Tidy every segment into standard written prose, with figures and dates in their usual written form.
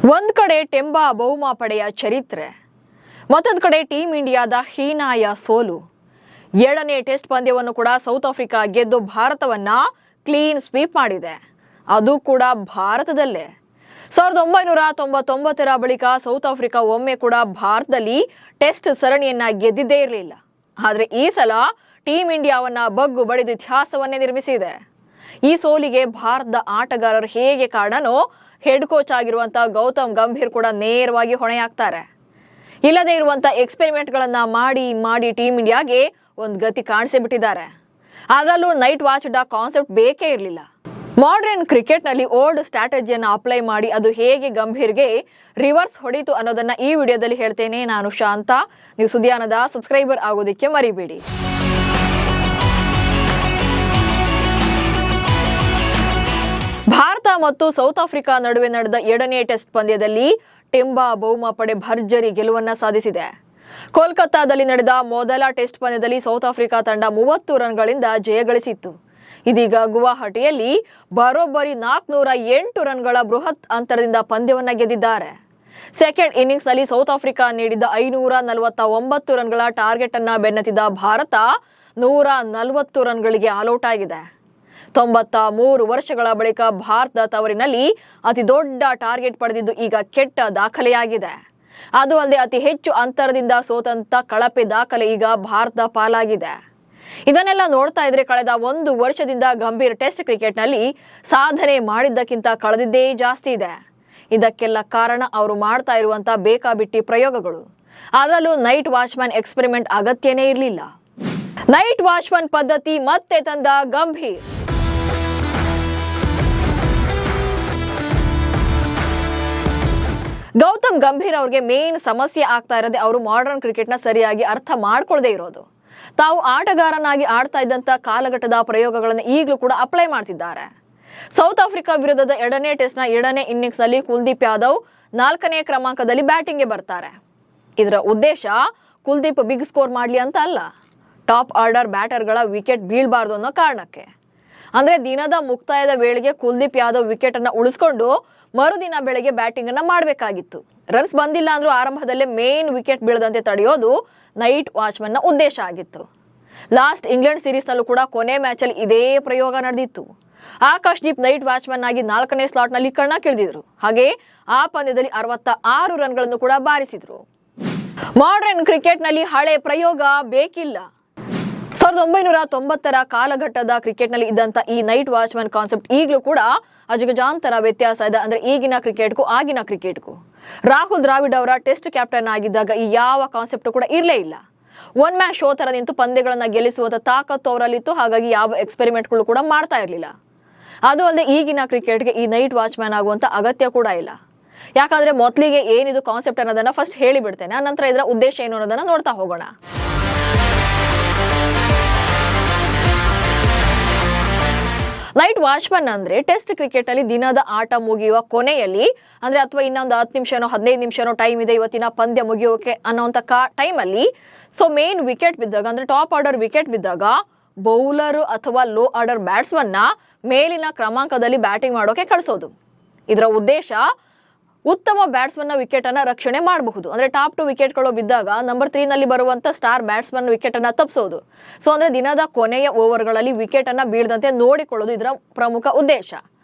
ಒಂದ್ ಕಡೆ ಟೆಂಬಾ ಬಹುಮಾ ಪಡೆಯ ಚರಿತ್ರೆ, ಮತ್ತೊಂದು ಕಡೆ ಟೀಮ್ ಇಂಡಿಯಾದ ಹೀನಾಯ ಸೋಲು. 7ನೇ ಟೆಸ್ಟ್ ಪಂದ್ಯವನ್ನು ಕೂಡ ಸೌತ್ ಆಫ್ರಿಕಾ ಗೆದ್ದು ಭಾರತವನ್ನ ಕ್ಲೀನ್ ಸ್ವೀಪ್ ಮಾಡಿದೆ, ಅದು ಕೂಡ ಭಾರತದಲ್ಲೇ. 1999ರ ಬಳಿಕ ಸೌತ್ ಆಫ್ರಿಕಾ ಒಮ್ಮೆ ಕೂಡ ಭಾರತದಲ್ಲಿ ಟೆಸ್ಟ್ ಸರಣಿಯನ್ನ ಗೆದ್ದಿದ್ದೇ ಇರಲಿಲ್ಲ. ಆದರೆ ಈ ಸಲ ಟೀಮ್ ಇಂಡಿಯಾವನ್ನ ಬಗ್ಗು ಬಡಿದು ಇತಿಹಾಸವನ್ನೇ ನಿರ್ಮಿಸಿದೆ. ಈ ಸೋಲಿಗೆ ಭಾರತದ ಆಟಗಾರರು ಹೇಗೆ ಕಾರಣನೋ ಹೆಡ್ ಕೋಚ್ ಆಗಿರುವಂತ ಗೌತಮ್ ಗಂಭೀರ್ ಕೂಡ ನೇರವಾಗಿ ಹೊಣೆಯಾಗ್ತಾರೆ. ಇಲ್ಲದೇ ಇರುವಂತ ಎಕ್ಸ್ಪೆರಿಮೆಂಟ್ಗಳನ್ನ ಮಾಡಿ ಟೀಮ್ ಇಂಡಿಯಾಗೆ ಒಂದು ಗತಿ ಕಾಣಿಸಿ ಬಿಟ್ಟಿದ್ದಾರೆ. ಅದರಲ್ಲೂ ನೈಟ್ ವಾಚ್ ಕಾನ್ಸೆಪ್ಟ್ ಬೇಕೇ ಇರಲಿಲ್ಲ. ಮಾಡರ್ನ್ ಕ್ರಿಕೆಟ್ ನಲ್ಲಿ ಓಲ್ಡ್ ಸ್ಟ್ರಾಟಜಿಯನ್ನು ಅಪ್ಲೈ ಮಾಡಿ ಅದು ಹೇಗೆ ಗಂಭೀರ್ಗೆ ರಿವರ್ಸ್ ಹೊಡಿತು ಅನ್ನೋದನ್ನ ಈ ವಿಡಿಯೋದಲ್ಲಿ ಹೇಳ್ತೇನೆ. ನಾನು ಶಾಂತ. ನೀವು ಸುದ್ದಿಯಾನದ ಸಬ್ಸ್ಕ್ರೈಬರ್ ಆಗೋದಿಕ್ಕೆ ಮರಿಬೇಡಿ. ಭಾರತ ಮತ್ತು ಸೌತ್ ಆಫ್ರಿಕಾ ನಡುವೆ ನಡೆದ 7ನೇ ಟೆಸ್ಟ್ ಪಂದ್ಯದಲ್ಲಿ ಟೆಂಬಾ ಬಹುಮಾ ಪಡೆ ಭರ್ಜರಿ ಗೆಲುವನ್ನ ಸಾಧಿಸಿದೆ. ಕೋಲ್ಕತ್ತಾದಲ್ಲಿ ನಡೆದ ಮೊದಲ ಟೆಸ್ಟ್ ಪಂದ್ಯದಲ್ಲಿ ಸೌತ್ ಆಫ್ರಿಕಾ ತಂಡ 30 ರನ್ಗಳಿಂದ ಜಯ ಗಳಿಸಿತ್ತು. ಇದೀಗ ಗುವಾಹಟಿಯಲ್ಲಿ ಬರೋಬ್ಬರಿ 408 ರನ್ಗಳ ಬೃಹತ್ ಅಂತರದಿಂದ ಪಂದ್ಯವನ್ನ ಗೆದ್ದಿದ್ದಾರೆ. ಸೆಕೆಂಡ್ ಇನ್ನಿಂಗ್ಸ್ ನಲ್ಲಿ ಸೌತ್ ಆಫ್ರಿಕಾ ನೀಡಿದ 549 ರನ್ಗಳ ಟಾರ್ಗೆಟ್ ಅನ್ನ ಬೆನ್ನತ್ತಿದ ಭಾರತ 140 ರನ್ಗಳಿಗೆ ಆಲ್ಔಟ್ ಆಗಿದೆ. 93 ವರ್ಷಗಳ ಬಳಿಕ ಭಾರತ ತವರಿನಲ್ಲಿ ಅತಿ ದೊಡ್ಡ ಟಾರ್ಗೆಟ್ ಪಡೆದಿದ್ದು ಈಗ ಕೆಟ್ಟ ದಾಖಲೆಯಾಗಿದೆ. ಅದು ಅಲ್ಲದೆ ಅತಿ ಹೆಚ್ಚು ಅಂತರದಿಂದ ಸೋತಂತ ಕಳಪೆ ದಾಖಲೆ ಈಗ ಭಾರತ ಪಾಲಾಗಿದೆ. ಇದನ್ನೆಲ್ಲ ನೋಡ್ತಾ ಇದ್ರೆ ಕಳೆದ 1 ವರ್ಷದಿಂದ ಗಂಭೀರ್ ಟೆಸ್ಟ್ ಕ್ರಿಕೆಟ್ನಲ್ಲಿ ಸಾಧನೆ ಮಾಡಿದ್ದಕ್ಕಿಂತ ಕಳೆದಿದ್ದೇ ಜಾಸ್ತಿ ಇದೆ. ಇದಕ್ಕೆಲ್ಲ ಕಾರಣ ಅವರು ಮಾಡ್ತಾ ಇರುವಂತ ಬೇಕಾಬಿಟ್ಟಿ ಪ್ರಯೋಗಗಳು. ಅದರಲ್ಲೂ ನೈಟ್ ವಾಚ್ಮ್ಯಾನ್ ಎಕ್ಸ್ಪೆರಿಮೆಂಟ್ ಅಗತ್ಯನೇ ಇರಲಿಲ್ಲ. ನೈಟ್ ವಾಚ್ಮ್ಯಾನ್ ಪದ್ಧತಿ ಮತ್ತೆ ತಂದ ಗಂಭೀರ್. ಗೌತಮ್ ಗಂಭೀರ್ ಅವ್ರಿಗೆ ಮೇನ್ ಸಮಸ್ಯೆ ಆಗ್ತಾ ಇರೋದೇ ಅವರು ಮಾಡರ್ನ್ ಕ್ರಿಕೆಟ್ನ ಸರಿಯಾಗಿ ಅರ್ಥ ಮಾಡ್ಕೊಳ್ಳದೆ ಇರೋದು. ತಾವು ಆಟಗಾರನಾಗಿ ಆಡ್ತಾ ಇದ್ದಂತ ಕಾಲಘಟ್ಟದ ಪ್ರಯೋಗಗಳನ್ನು ಈಗಲೂ ಕೂಡ ಅಪ್ಲೈ ಮಾಡ್ತಿದ್ದಾರೆ. ಸೌತ್ ಆಫ್ರಿಕಾ ವಿರುದ್ಧದ 2ನೇ ಟೆಸ್ಟ್ನ 2ನೇ ಇನ್ನಿಂಗ್ಸ್ ನಲ್ಲಿ ಕುಲ್ದೀಪ್ ಯಾದವ್ 4ನೇ ಕ್ರಮಾಂಕದಲ್ಲಿ ಬ್ಯಾಟಿಂಗ್ಗೆ ಬರ್ತಾರೆ. ಇದರ ಉದ್ದೇಶ ಕುಲ್ದೀಪ್ ಬಿಗ್ ಸ್ಕೋರ್ ಮಾಡ್ಲಿ ಅಂತ ಅಲ್ಲ, ಟಾಪ್ ಆರ್ಡರ್ ಬ್ಯಾಟರ್ಗಳ ವಿಕೆಟ್ ಬೀಳ್ಬಾರ್ದು ಅನ್ನೋ ಕಾರಣಕ್ಕೆ. ಅಂದ್ರೆ ದಿನದ ಮುಕ್ತಾಯದ ವೇಳೆಗೆ ಕುಲ್ದೀಪ್ ಯಾದವ್ ವಿಕೆಟ್ ಅನ್ನ ಉಳಿಸ್ಕೊಂಡು ಮರುದಿನ ಬೆಳಗ್ಗೆ ಬ್ಯಾಟಿಂಗ್ ಅನ್ನ ಮಾಡಬೇಕಾಗಿತ್ತು. ರನ್ಸ್ ಬಂದಿಲ್ಲ ಅಂದ್ರೂ ಆರಂಭದಲ್ಲೇ ಮೇನ್ ವಿಕೆಟ್ ಬೀಳದಂತೆ ತಡೆಯೋದು ನೈಟ್ ವಾಚ್ಮನ್ ನ ಉದ್ದೇಶ ಆಗಿತ್ತು. ಲಾಸ್ಟ್ ಇಂಗ್ಲೆಂಡ್ ಸೀರೀಸ್ ನಲ್ಲೂ ಕೂಡ ಕೊನೆ ಮ್ಯಾಚ್ ಅಲ್ಲಿ ಇದೇ ಪ್ರಯೋಗ ನಡೆದಿತ್ತು. ಆಕಾಶ್ ದೀಪ್ ನೈಟ್ ವಾಚ್ಮನ್ ಆಗಿ 4ನೇ ಸ್ಲಾಟ್ ನಲ್ಲಿ ಕಣಕ್ಕಿಳಿದಿದ್ರು. ಹಾಗೆ ಆ ಪಂದ್ಯದಲ್ಲಿ 66 ರನ್ಗಳನ್ನು ಕೂಡ ಬಾರಿಸಿದ್ರು. ಮಾಡರ್ನ್ ಕ್ರಿಕೆಟ್ ನಲ್ಲಿ ಹಳೆ ಪ್ರಯೋಗ ಬೇಕಿಲ್ಲ. 1990ರ ಕಾಲಘಟ್ಟದ ಕ್ರಿಕೆಟ್ ನಲ್ಲಿ ಇದ್ದಂತ ಈ ನೈಟ್ ವಾಚ್ಮನ್ ಕಾನ್ಸೆಪ್ಟ್ ಈಗಲೂ ಕೂಡ ಅಜಗಜಾಂತರ ವ್ಯತ್ಯಾಸ ಇದೆ. ಅಂದ್ರೆ ಈಗಿನ ಕ್ರಿಕೆಟ್ಗೂ ಆಗಿನ ಕ್ರಿಕೆಟ್ಗೂ. ರಾಹುಲ್ ದ್ರಾವಿಡ್ ಅವರ ಟೆಸ್ಟ್ ಕ್ಯಾಪ್ಟನ್ ಆಗಿದ್ದಾಗ ಈ ಯಾವ ಕಾನ್ಸೆಪ್ಟ್ ಕೂಡ ಇರಲೇ ಇಲ್ಲ. ಒನ್ ಮ್ಯಾನ್ ಶೋ ತರ ನಿಂತು ಪಂದ್ಯಗಳನ್ನ ಗೆಲ್ಲಿಸುವಂತ ತಾಕತ್ತು ಅವರಲ್ಲಿತ್ತು. ಹಾಗಾಗಿ ಯಾವ ಎಕ್ಸ್ಪೆರಿಮೆಂಟ್ಗಳು ಕೂಡ ಮಾಡ್ತಾ ಇರಲಿಲ್ಲ. ಅದು ಅಲ್ಲದೆ ಈಗಿನ ಕ್ರಿಕೆಟ್ಗೆ ಈ ನೈಟ್ ವಾಚ್ಮ್ಯಾನ್ ಆಗುವಂತ ಅಗತ್ಯ ಕೂಡ ಇಲ್ಲ. ಯಾಕಂದ್ರೆ ಮೊದಲಿಗೆ ಏನಿದು ಕಾನ್ಸೆಪ್ಟ್ ಅನ್ನೋದನ್ನ ಫಸ್ಟ್ ಹೇಳಿಬಿಡ್ತೇನೆ, ನಂತರ ಇದರ ಉದ್ದೇಶ ಏನು ಅನ್ನೋದನ್ನ ನೋಡ್ತಾ ಹೋಗೋಣ. ನೈಟ್ ವಾಚ್ಮನ್ ಅಂದ್ರೆ ಟೆಸ್ಟ್ ಕ್ರಿಕೆಟ್ ನಲ್ಲಿ ದಿನದ ಆಟ ಮುಗಿಯುವ ಕೊನೆಯಲ್ಲಿ ಅಂದ್ರೆ ಅಥವಾ ಇನ್ನೊಂದು 10 ನಿಮಿಷನೋ 15 ನಿಮಿಷನೋ ಟೈಮ್ ಇದೆ ಇವತ್ತಿನ ಪಂದ್ಯ ಮುಗಿಯೋಕೆ ಅನ್ನೋಂಥ ಟೈಮಲ್ಲಿ ಮೇನ್ ವಿಕೆಟ್ ಬಿದ್ದಾಗ ಅಂದ್ರೆ ಟಾಪ್ ಆರ್ಡರ್ ವಿಕೆಟ್ ಬಿದ್ದಾಗ ಬೌಲರ್ ಅಥವಾ ಲೋ ಆರ್ಡರ್ ಬ್ಯಾಟ್ಸ್ಮನ್ ನ ಮೇಲಿನ ಕ್ರಮಾಂಕದಲ್ಲಿ ಬ್ಯಾಟಿಂಗ್ ಮಾಡೋಕೆ ಕಳಿಸೋದು. ಇದರ ಉದ್ದೇಶ ಉತ್ತಮ ಬ್ಯಾಟ್ಸ್ಮನ್ ವಿಕೆಟ್ ಅನ್ನ ರಕ್ಷಣೆ ಮಾಡಬಹುದು. ಅಂದ್ರೆ ಟಾಪ್ 2 ವಿಕೆಟ್ಗಳು ಬಿದ್ದಾಗ ನಂಬರ್ 3 ನಲ್ಲಿ ಬರುವಂತ ಸ್ಟಾರ್ ಬ್ಯಾಟ್ಸ್ಮನ್ ವಿಕೆಟ್ ಅನ್ನ ತಪ್ಪಿಸೋದು. ಸೊ ಅಂದ್ರೆ ದಿನದ ಕೊನೆಯ ಓವರ್ಗಳಲ್ಲಿ ವಿಕೆಟ್ ಅನ್ನ ಬೀಳದಂತೆ ನೋಡಿಕೊಳ್ಳೋದು ಇದರ ಪ್ರಮುಖ ಉದ್ದೇಶ.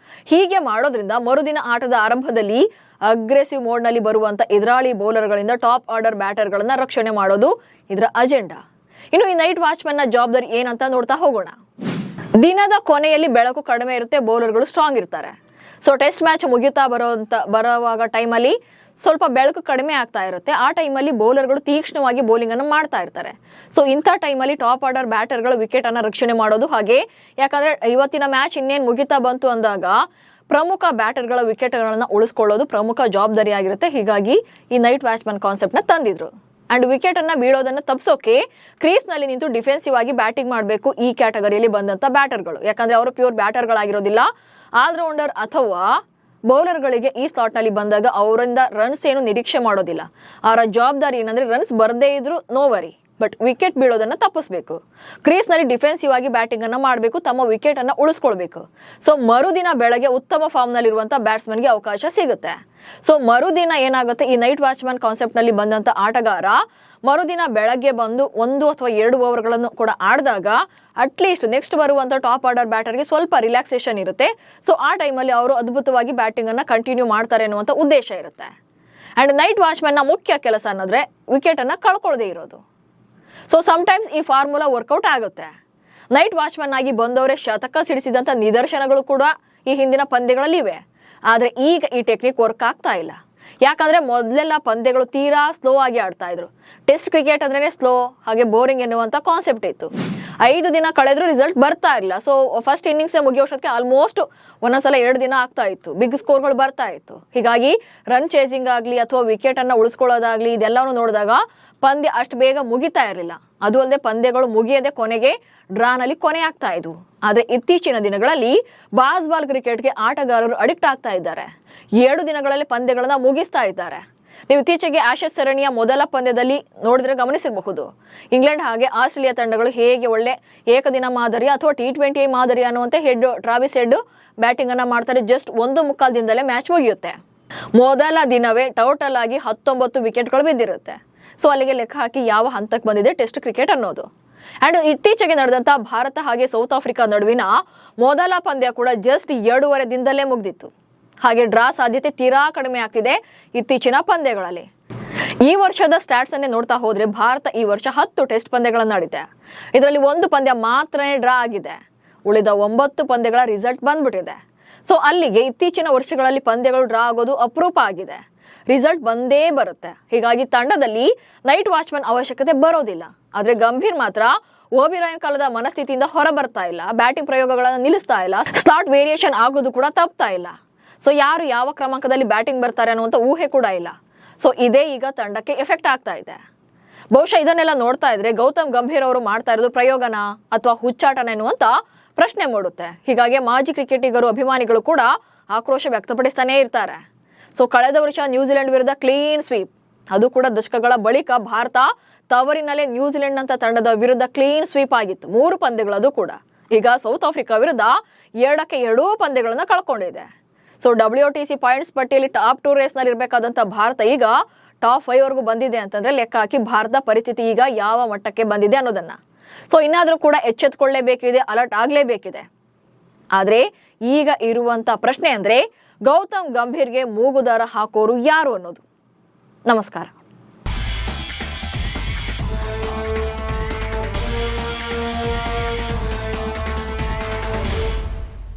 ಹೀಗೆ ಮಾಡೋದ್ರಿಂದ ಮರುದಿನ ಆಟದ ಆರಂಭದಲ್ಲಿ ಅಗ್ರೆಸಿವ್ ಮೋಡ್ ನಲ್ಲಿ ಬರುವಂತ ಎದುರಾಳಿ ಬೌಲರ್ಗಳಿಂದ ಟಾಪ್ ಆರ್ಡರ್ ಬ್ಯಾಟರ್ಗಳನ್ನ ರಕ್ಷಣೆ ಮಾಡೋದು ಇದರ ಅಜೆಂಡಾ. ಇನ್ನು ಈ ನೈಟ್ ವಾಚ್ಮನ್ ನ ಜವಾಬ್ದಾರಿ ಏನಂತ ನೋಡ್ತಾ ಹೋಗೋಣ. ದಿನದ ಕೊನೆಯಲ್ಲಿ ಬೆಳಕು ಕಡಿಮೆ ಇರುತ್ತೆ, ಬೌಲರ್ಗಳು ಸ್ಟ್ರಾಂಗ್ ಇರ್ತಾರೆ. ಸೊ ಟೆಸ್ಟ್ ಮ್ಯಾಚ್ ಮುಗಿಯುತ್ತಾ ಬರುವಾಗ ಟೈಮಲ್ಲಿ ಸ್ವಲ್ಪ ಬೆಳಕು ಕಡಿಮೆ ಆಗ್ತಾ ಇರುತ್ತೆ. ಆ ಟೈಮಲ್ಲಿ ಬೌಲರ್ಗಳು ತೀಕ್ಷ್ಣವಾಗಿ ಬೌಲಿಂಗ್ ಅನ್ನು ಮಾಡ್ತಾ ಇರ್ತಾರೆ. ಸೊ ಇಂಥ ಟೈಮಲ್ಲಿ ಟಾಪ್ ಆರ್ಡರ್ ಬ್ಯಾಟರ್ಗಳು ವಿಕೆಟ್ ಅನ್ನ ರಕ್ಷಣೆ ಮಾಡೋದು. ಹಾಗೆ ಯಾಕಂದ್ರೆ ಇವತ್ತಿನ ಮ್ಯಾಚ್ ಇನ್ನೇನು ಮುಗಿತಾ ಬಂತು ಅಂದಾಗ ಪ್ರಮುಖ ಬ್ಯಾಟರ್ಗಳ ವಿಕೆಟ್ಗಳನ್ನ ಉಳಿಸ್ಕೊಳ್ಳೋದು ಪ್ರಮುಖ ಜವಾಬ್ದಾರಿ ಆಗಿರುತ್ತೆ. ಹೀಗಾಗಿ ಈ ನೈಟ್ ವಾಚ್ಮನ್ ಕಾನ್ಸೆಪ್ಟ್ ನ ತಂದಿದ್ರು. ಅಂಡ್ ವಿಕೆಟ್ ಅನ್ನ ಬೀಳೋದನ್ನ ತಪ್ಪಿಸೋಕೆ ಕ್ರೀಸ್ ನಲ್ಲಿ ನಿಂತು ಡಿಫೆನ್ಸಿವ್ ಆಗಿ ಬ್ಯಾಟಿಂಗ್ ಮಾಡಬೇಕು ಈ ಕ್ಯಾಟಗರಿಯಲ್ಲಿ ಬಂದಂತ ಬ್ಯಾಟರ್ಗಳು. ಯಾಕಂದ್ರೆ ಅವರು ಪ್ಯೂರ್ ಬ್ಯಾಟರ್ಗಳಾಗಿರೋದಿಲ್ಲ, ಆಲ್ರೌಂಡರ್ ಅಥವಾ ಬೌಲರ್ಗಳಿಗೆ ಈ ಸ್ಲಾಟ್ ನಲ್ಲಿ ಬಂದಾಗ ಅವರಿಂದ ರನ್ಸ್ ಏನು ನಿರೀಕ್ಷೆ ಮಾಡೋದಿಲ್ಲ. ಅವರ ಜವಾಬ್ದಾರಿ ಏನಂದ್ರೆ ರನ್ಸ್ ಬರದೇ ಇದ್ರು ನೋವರಿ, ಬಟ್ ವಿಕೆಟ್ ಬೀಳೋದನ್ನ ತಪ್ಪಿಸಬೇಕು. ಕ್ರೀಸ್ ನಲ್ಲಿ ಡಿಫೆನ್ಸಿವ್ ಆಗಿ ಬ್ಯಾಟಿಂಗ್ ಅನ್ನ ಮಾಡಬೇಕು, ತಮ್ಮ ವಿಕೆಟ್ ಅನ್ನ ಉಳಿಸ್ಕೊಳ್ಬೇಕು. ಸೊ ಮರುದಿನ ಬೆಳಗ್ಗೆ ಉತ್ತಮ ಫಾರ್ಮ್ ನಲ್ಲಿ ಇರುವಂತಹ ಬ್ಯಾಟ್ಸ್ಮನ್ ಗೆ ಅವಕಾಶ ಸಿಗುತ್ತೆ. ಸೊ ಮರುದಿನ ಏನಾಗುತ್ತೆ, ಈ ನೈಟ್ ವಾಚ್ಮನ್ ಕಾನ್ಸೆಪ್ಟ್ನಲ್ಲಿ ಬಂದಂಥ ಆಟಗಾರ ಮರುದಿನ ಬೆಳಗ್ಗೆ ಬಂದು 1 ಅಥವಾ 2 ಓವರ್ಗಳನ್ನು ಕೂಡ ಆಡಿದಾಗ ಅಟ್ಲೀಸ್ಟ್ ನೆಕ್ಸ್ಟ್ ಬರುವಂಥ ಟಾಪ್ ಆರ್ಡರ್ ಬ್ಯಾಟರ್ಗೆ ಸ್ವಲ್ಪ ರಿಲ್ಯಾಕ್ಸೇಷನ್ ಇರುತ್ತೆ. ಸೊ ಆ ಟೈಮಲ್ಲಿ ಅವರು ಅದ್ಭುತವಾಗಿ ಬ್ಯಾಟಿಂಗನ್ನು ಕಂಟಿನ್ಯೂ ಮಾಡ್ತಾರೆ ಅನ್ನುವಂಥ ಉದ್ದೇಶ ಇರುತ್ತೆ. ಆ್ಯಂಡ್ ನೈಟ್ ವಾಚ್ಮನ್ನ ಮುಖ್ಯ ಕೆಲಸ ಅನ್ನೋದ್ರೆ ವಿಕೆಟನ್ನು ಕಳ್ಕೊಳ್ಳದೆ ಇರೋದು. ಸೊ ಸಮ್ಟೈಮ್ಸ್ ಈ ಫಾರ್ಮುಲಾ ವರ್ಕೌಟ್ ಆಗುತ್ತೆ. ನೈಟ್ ವಾಚ್ಮನ್ ಆಗಿ ಬಂದವರೇ ಶತಕ ಸಿಡಿಸಿದಂಥ ನಿದರ್ಶನಗಳು ಕೂಡ ಈ ಹಿಂದಿನ ಪಂದ್ಯಗಳಲ್ಲಿವೆ. ಆದರೆ ಈಗ ಈ ಟೆಕ್ನಿಕ್ ವರ್ಕ್ ಆಗ್ತಾ ಇಲ್ಲ. ಯಾಕಂದರೆ ಮೊದಲೆಲ್ಲ ಪಂದ್ಯಗಳು ತೀರಾ ಸ್ಲೋ ಆಗಿ ಆಡ್ತಾ ಇದ್ರು. ಟೆಸ್ಟ್ ಕ್ರಿಕೆಟ್ ಅಂದ್ರೇ ಸ್ಲೋ ಹಾಗೆ ಬೋರಿಂಗ್ ಎನ್ನುವಂಥ ಕಾನ್ಸೆಪ್ಟ್ ಇತ್ತು. 5 ದಿನ ಕಳೆದ್ರೂ ರಿಸಲ್ಟ್ ಬರ್ತಾ ಇಲ್ಲ. ಸೊ ಫಸ್ಟ್ ಇನ್ನಿಂಗ್ಸೇ ಮುಗಿಯೋಷ್ಟೊತ್ತಿಗೆ ಆಲ್ಮೋಸ್ಟ್ ಒಂದೊಂದ್ಸಲ 2 ದಿನ ಆಗ್ತಾ ಇತ್ತು, ಬಿಗ್ ಸ್ಕೋರ್ಗಳು ಬರ್ತಾ ಇತ್ತು. ಹೀಗಾಗಿ ರನ್ ಚೇಸಿಂಗ್ ಆಗಲಿ ಅಥವಾ ವಿಕೆಟನ್ನು ಉಳಿಸ್ಕೊಳ್ಳೋದಾಗಲಿ ಇದೆಲ್ಲವೂ ನೋಡಿದಾಗ ಪಂದ್ಯ ಅಷ್ಟು ಬೇಗ ಮುಗಿತಾ ಇರಲಿಲ್ಲ. ಅದು ಅಲ್ಲದೆ ಪಂದ್ಯಗಳು ಮುಗಿಯದೆ ಕೊನೆಗೆ ಡ್ರಾನಲ್ಲಿ ಕೊನೆ ಆಗ್ತಾ ಇದ್ವು. ಆದರೆ ಇತ್ತೀಚಿನ ದಿನಗಳಲ್ಲಿ ಬಾಲ್ ಕ್ರಿಕೆಟ್ಗೆ ಆಟಗಾರರು ಅಡಿಕ್ಟ್ ಆಗ್ತಾ ಇದ್ದಾರೆ. 7 ದಿನಗಳಲ್ಲಿ ಪಂದ್ಯಗಳನ್ನ ಮುಗಿಸ್ತಾ ಇದ್ದಾರೆ. ನೀವು ಇತ್ತೀಚೆಗೆ ಆಶಸ್ ಸರಣಿಯ ಮೊದಲ ಪಂದ್ಯದಲ್ಲಿ ನೋಡಿದ್ರೆ ಗಮನಿಸಿರಬಹುದು, ಇಂಗ್ಲೆಂಡ್ ಹಾಗೆ ಆಸ್ಟ್ರೇಲಿಯಾ ತಂಡಗಳು ಹೇಗೆ ಒಳ್ಳೆ ಏಕದಿನ ಮಾದರಿ ಅಥವಾ T20 ಮಾದರಿ ಅನ್ನುವಂಥ ಟ್ರಾವಿಸ್ ಹೆಡ್ ಬ್ಯಾಟಿಂಗ್ ಅನ್ನ ಮಾಡ್ತಾರೆ. ಜಸ್ಟ್ 1.25 ದಿನದಲ್ಲೇ ಮ್ಯಾಚ್ ಮುಗಿಯುತ್ತೆ. ಮೊದಲ ದಿನವೇ ಟೋಟಲ್ ಆಗಿ 19 ವಿಕೆಟ್ಗಳು ಬಿದ್ದಿರುತ್ತೆ. ಸೊ ಅಲ್ಲಿಗೆ ಲೆಕ್ಕ ಹಾಕಿ ಯಾವ ಹಂತಕ್ಕೆ ಬಂದಿದೆ ಟೆಸ್ಟ್ ಕ್ರಿಕೆಟ್ ಅನ್ನೋದು. ಆ್ಯಂಡ್ ಇತ್ತೀಚೆಗೆ ನಡೆದಂಥ ಭಾರತ ಹಾಗೆ ಸೌತ್ ಆಫ್ರಿಕಾ ನಡುವಿನ ಮೊದಲ ಪಂದ್ಯ ಕೂಡ ಜಸ್ಟ್ 2.5 ದಿನದಲ್ಲೇ ಮುಗ್ದಿತ್ತು. ಹಾಗೆ ಡ್ರಾ ಸಾಧ್ಯತೆ ತೀರಾ ಕಡಿಮೆ ಆಗ್ತಿದೆ ಇತ್ತೀಚಿನ ಪಂದ್ಯಗಳಲ್ಲಿ. ಈ ವರ್ಷದ ಸ್ಟ್ಯಾಟ್ಸ್ ಅನ್ನೇ ನೋಡ್ತಾ ಹೋದ್ರೆ ಭಾರತ ಈ ವರ್ಷ 10 ಟೆಸ್ಟ್ ಪಂದ್ಯಗಳನ್ನು ಆಡಿದೆ. ಇದರಲ್ಲಿ 1 ಪಂದ್ಯ ಮಾತ್ರನೇ ಡ್ರಾ ಆಗಿದೆ. ಉಳಿದ 9 ಪಂದ್ಯಗಳ ರಿಸಲ್ಟ್ ಬಂದ್ಬಿಟ್ಟಿದೆ. ಸೊ ಅಲ್ಲಿಗೆ ಇತ್ತೀಚಿನ ವರ್ಷಗಳಲ್ಲಿ ಪಂದ್ಯಗಳು ಡ್ರಾ ಆಗೋದು ಅಪರೂಪ ಆಗಿದೆ. ರಿಸಲ್ಟ್ ಬಂದೇ ಬರುತ್ತೆ. ಹೀಗಾಗಿ ತಂಡದಲ್ಲಿ ನೈಟ್ ವಾಚ್ಮನ್ ಅವಶ್ಯಕತೆ ಬರೋದಿಲ್ಲ. ಆದರೆ ಗಂಭೀರ್ ಮಾತ್ರ ಓಬಿರಾಯನ್ ಕಾಲದ ಮನಸ್ಥಿತಿಯಿಂದ ಹೊರ ಬರ್ತಾ ಇಲ್ಲ. ಬ್ಯಾಟಿಂಗ್ ಪ್ರಯೋಗಗಳನ್ನು ನಿಲ್ಲಿಸ್ತಾ ಇಲ್ಲ. ಸ್ಲಾಟ್ ವೇರಿಯೇಷನ್ ಆಗೋದು ಕೂಡ ತಪ್ತಾ ಇಲ್ಲ. ಸೊ ಯಾರು ಯಾವ ಕ್ರಮಾಂಕದಲ್ಲಿ ಬ್ಯಾಟಿಂಗ್ ಬರ್ತಾರೆ ಅನ್ನುವಂಥ ಊಹೆ ಕೂಡ ಇಲ್ಲ. ಸೊ ಇದೇ ಈಗ ತಂಡಕ್ಕೆ ಎಫೆಕ್ಟ್ ಆಗ್ತಾ ಇದೆ. ಬಹುಶಃ ಇದನ್ನೆಲ್ಲ ನೋಡ್ತಾ ಇದ್ರೆ ಗೌತಮ್ ಗಂಭೀರ್ ಅವರು ಮಾಡ್ತಾ ಇರೋದು ಪ್ರಯೋಗನ ಅಥವಾ ಹುಚ್ಚಾಟನ ಎನ್ನುವಂಥ ಪ್ರಶ್ನೆ ಮೂಡುತ್ತೆ. ಹೀಗಾಗಿ ಮಾಜಿ ಕ್ರಿಕೆಟಿಗರು ಅಭಿಮಾನಿಗಳು ಕೂಡ ಆಕ್ರೋಶ ವ್ಯಕ್ತಪಡಿಸ್ತಾನೇ ಇರ್ತಾರೆ. ಸೊ ಕಳೆದ ವರ್ಷ ನ್ಯೂಜಿಲೆಂಡ್ ವಿರುದ್ಧ ಕ್ಲೀನ್ ಸ್ವೀಪ್, ಅದು ಕೂಡ ದಶಕಗಳ ಬಳಿಕ ಭಾರತ ತವರಿನಲ್ಲೇ ನ್ಯೂಜಿಲೆಂಡ್ ಅಂತ ತಂಡದ ವಿರುದ್ಧ ಕ್ಲೀನ್ ಸ್ವೀಪ್ ಆಗಿತ್ತು. 3 ಪಂದ್ಯಗಳದು ಕೂಡ. ಈಗ ಸೌತ್ ಆಫ್ರಿಕಾ ವಿರುದ್ಧ 2ಕ್ಕೆ 2 ಪಂದ್ಯಗಳನ್ನ ಕಳ್ಕೊಂಡಿದೆ. ಸೊ WTC ಪಾಯಿಂಟ್ಸ್ ಪಟ್ಟಿಯಲ್ಲಿ ಟಾಪ್ 2 ರೇಸ್ನಲ್ಲಿ ಇರಬೇಕಾದಂಥ ಭಾರತ ಈಗ ಟಾಪ್ 5 ವರೆಗೂ ಬಂದಿದೆ ಅಂತಂದ್ರೆ ಲೆಕ್ಕ ಹಾಕಿ ಭಾರತ ಪರಿಸ್ಥಿತಿ ಈಗ ಯಾವ ಮಟ್ಟಕ್ಕೆ ಬಂದಿದೆ ಅನ್ನೋದನ್ನ. ಸೊ ಇನ್ನಾದರೂ ಕೂಡ ಎಚ್ಚೆತ್ಕೊಳ್ಳೇಬೇಕಿದೆ, ಅಲರ್ಟ್ ಆಗಲೇಬೇಕಿದೆ. ಆದರೆ ಈಗ ಇರುವಂಥ ಪ್ರಶ್ನೆ ಅಂದರೆ ಗೌತಮ್ ಗಂಭೀರ್ಗೆ ಮೂಗುದಾರ ಹಾಕೋರು ಯಾರು ಅನ್ನೋದು. ನಮಸ್ಕಾರ.